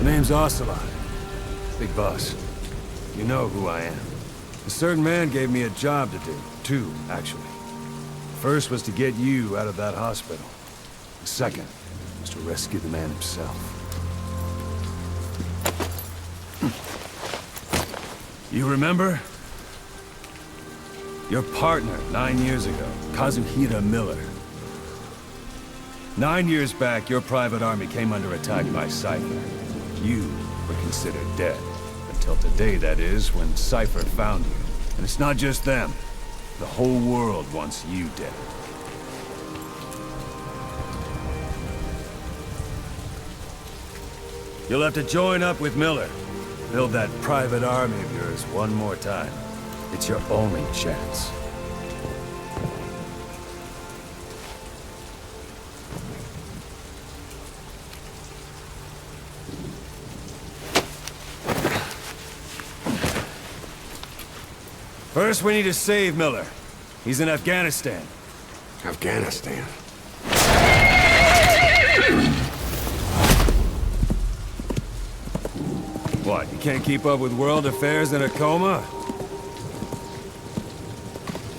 The name's Ocelot. Big boss. You know who I am. A certain man gave me a job to do. Two, actually. The first was to get you out of that hospital. The second was to rescue the man himself. You remember? Your partner 9 years ago, Kazuhira Miller. 9 years back, your private army came under attack by Cypher. You were considered dead. Until today, that is, when Cypher found you. And it's not just them. The whole world wants you dead. You'll have to join up with Miller. Build that private army of yours one more time. It's your only chance. First, we need to save Miller. He's in Afghanistan. Afghanistan? What, you can't keep up with world affairs in a coma?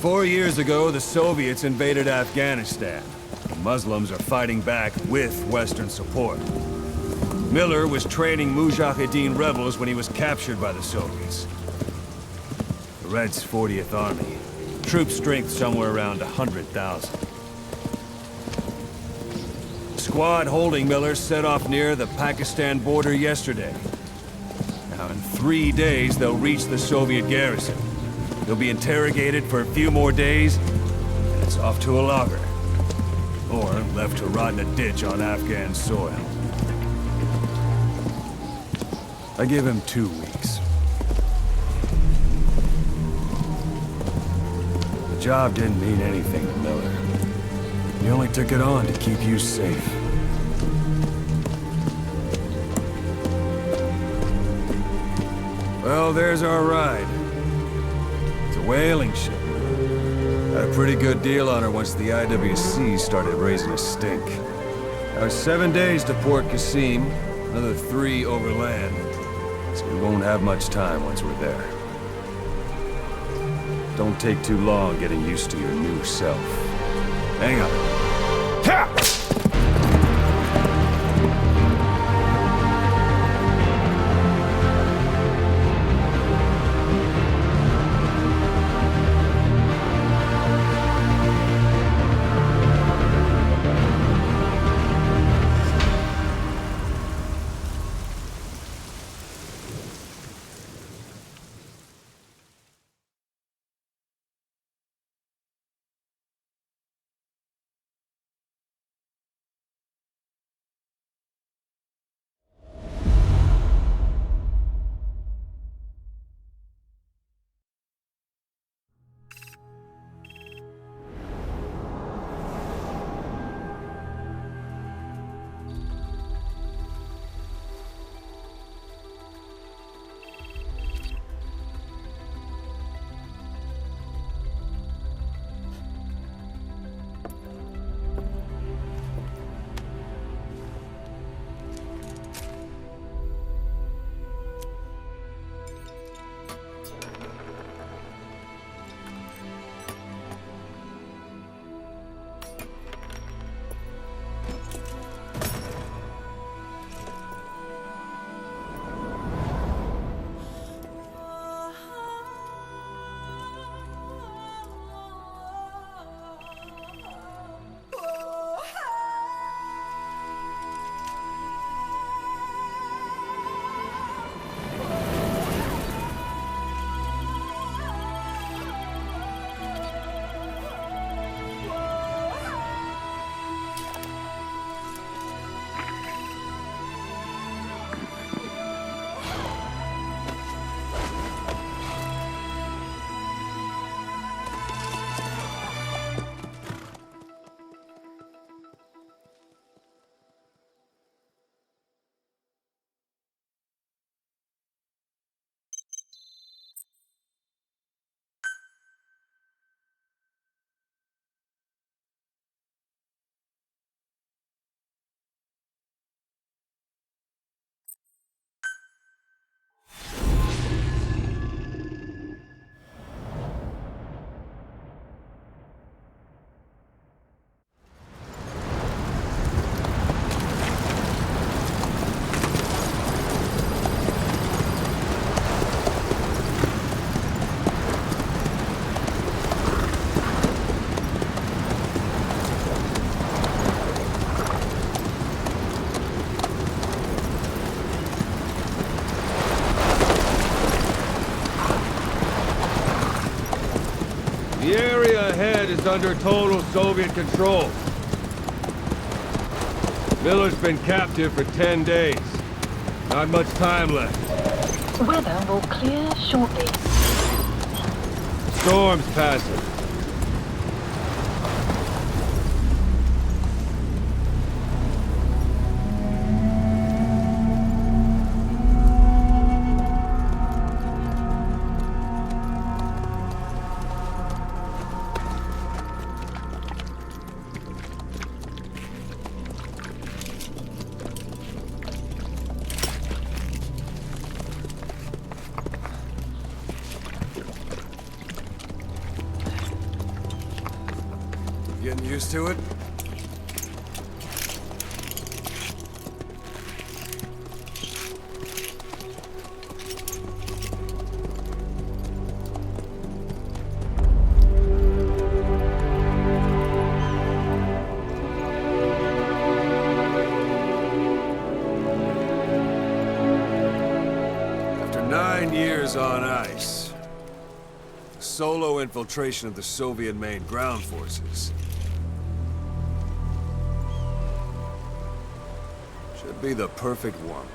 4 years ago, the Soviets invaded Afghanistan. The Muslims are fighting back with Western support. Miller was training Mujahideen rebels when he was captured by the Soviets. The Reds' 40th Army. Troop strength somewhere around 100,000. The squad holding Miller set off near the Pakistan border yesterday. Now, in 3 days, they'll reach the Soviet garrison. He'll be interrogated for a few more days, and it's off to a lager. Or left to rot in a ditch on Afghan soil. I give him 2 weeks. The job didn't mean anything to Miller. He only took it on to keep you safe. Well, there's our ride. It's a whaling ship. Had a pretty good deal on her once the IWC started raising a stink. Now, 7 days to Port Qasim, another 3 overland. So we won't have much time once we're there. Don't take too long getting used to your new self. Hang on. Ha! under total Soviet control. Miller's been captive for 10 days. Not much time left. Weather will clear shortly. Storm's passing. Getting used to it? After 9 years on ice, solo infiltration of the Soviet main ground forces. Should be the perfect one.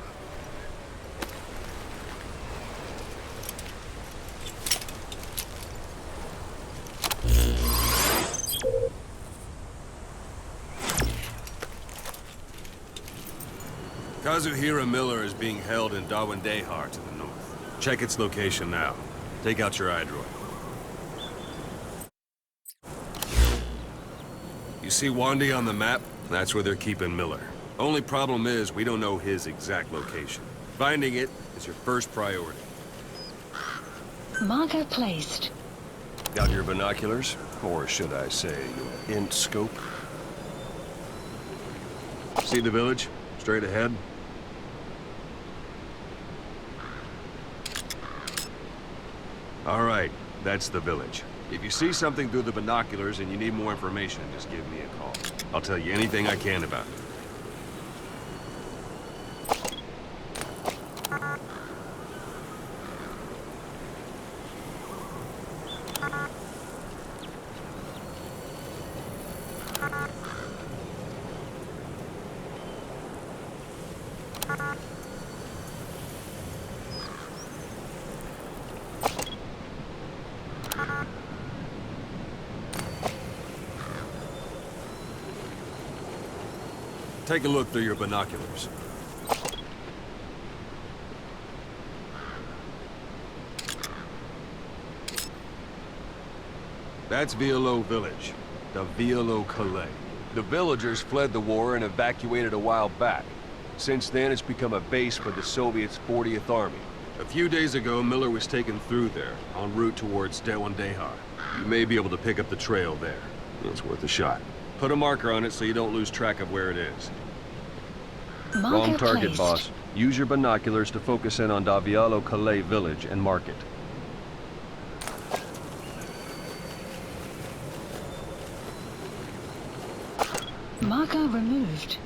Kazuhira Miller is being held in Dawandehar to the north. Check its location now. Take out your iDroid. You see Wandi on the map? That's where they're keeping Miller. Only problem is, we don't know his exact location. Finding it is your first priority. Marker placed. Got your binoculars? Or should I say, your int scope? See the village? Straight ahead? All right, that's the village. If you see something through the binoculars and you need more information, just give me a call. I'll tell you anything I can about it. Take a look through your binoculars. That's Violo Village, the Violo Calais. The villagers fled the war and evacuated a while back. Since then, it's become a base for the Soviets' 40th Army. A few days ago, Miller was taken through there, en route towards Dawandehar. You may be able to pick up the trail there. It's worth a shot. Put a marker on it so you don't lose track of where it is. Marker Wrong target, placed. boss. Use your binoculars to focus in on Davialo Calais village and mark it. Marker removed.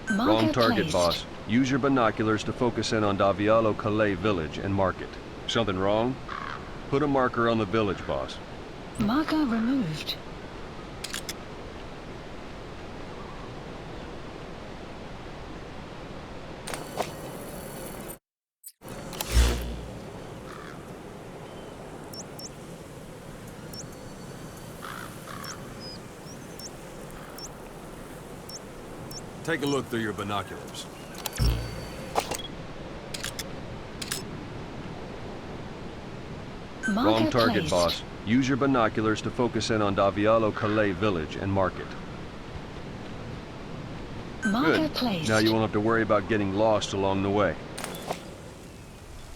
Marker Wrong target, placed. boss. Use your binoculars to focus in on Davialo Calais village and mark it. Something wrong? Put a marker on the village, boss. Marker removed. Take a look through your binoculars. Marker Wrong target, placed. boss. Use your binoculars to focus in on Davialo Calais village and mark it. Marker Good. placed. Now you won't have to worry about getting lost along the way.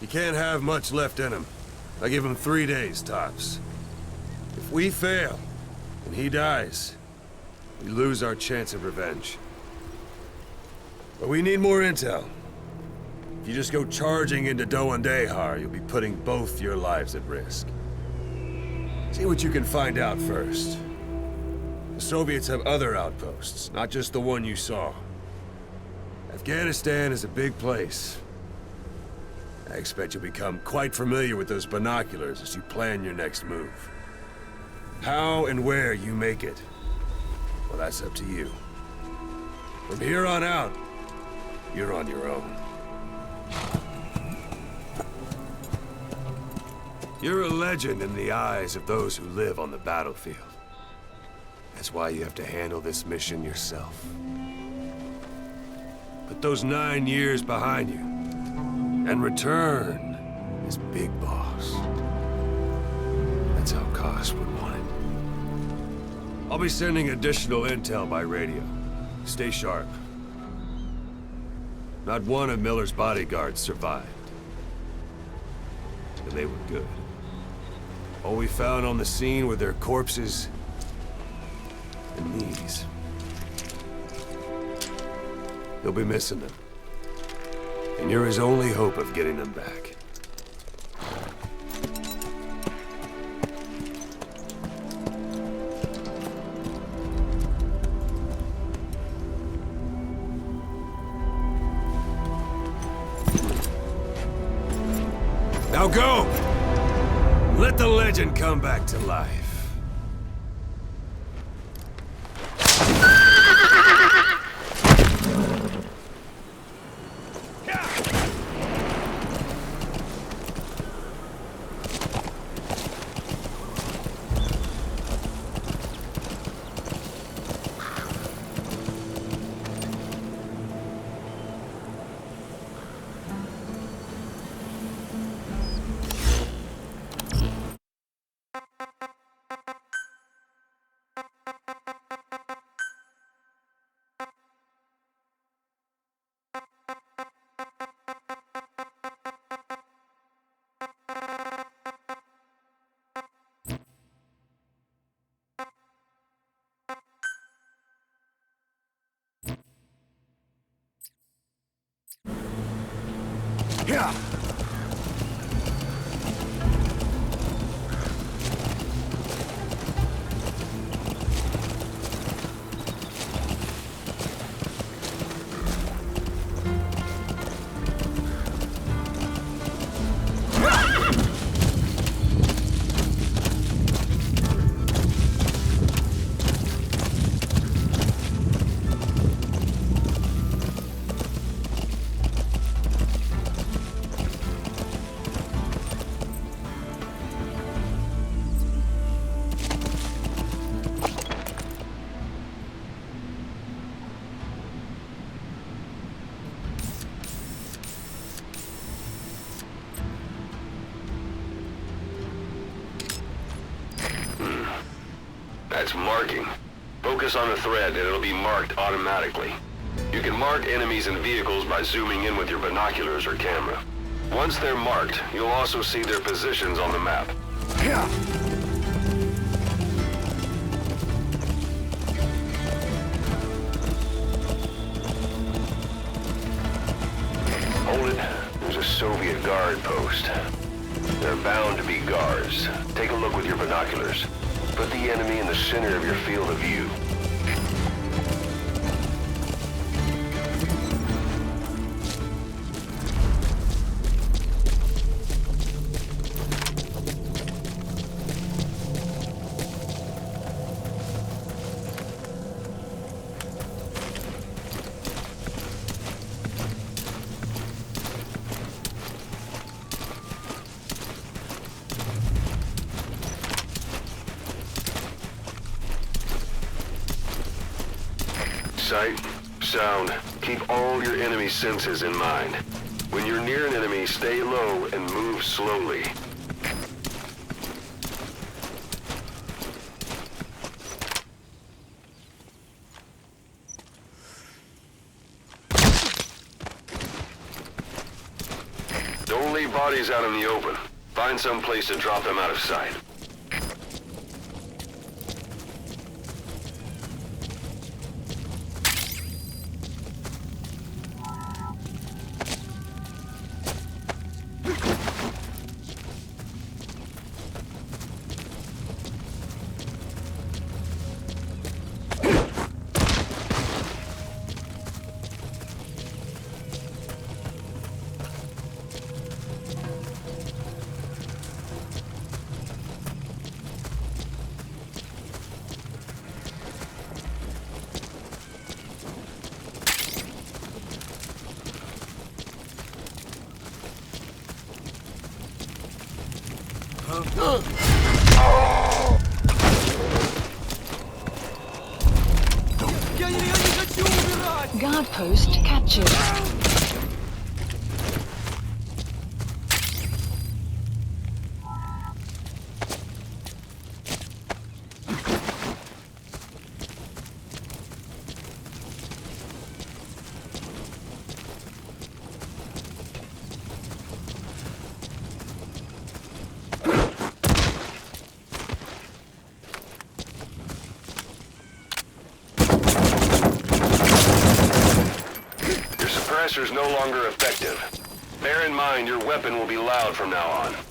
You can't have much left in him. I give him 3 days, tops. If we fail, and he dies, we lose our chance of revenge. But we need more intel. If you just go charging into Dawandehar, you'll be putting both your lives at risk. See what you can find out first. The Soviets have other outposts, not just the one you saw. Afghanistan is a big place. I expect you'll become quite familiar with those binoculars as you plan your next move. How and where you make it, well, that's up to you. From here on out, you're on your own. You're a legend in the eyes of those who live on the battlefield. That's why you have to handle this mission yourself. Put those 9 years behind you, and return as Big Boss. That's how Koss would want it. I'll be sending additional intel by radio. Stay sharp. Not one of Miller's bodyguards survived. And they were good. All we found on the scene were their corpses and these. You'll be missing them. And you're his only hope of getting them back. Now go! Let the legend come back to life. Yeah. That's marking. Focus on the thread and it'll be marked automatically. You can mark enemies and vehicles by zooming in with your binoculars or camera. Once they're marked, you'll also see their positions on the map. Yeah. Hold it. There's a Soviet guard post. They're bound to be guards. Take a look with your binoculars. Put the enemy in the center of your field of view. Sight, sound, keep all your enemy senses in mind. When you're near an enemy, stay low and move slowly. Don't leave bodies out in the open. Find some place to drop them out of sight. Guard post captured. Your suppressor's no longer effective. Bear in mind your weapon will be loud from now on.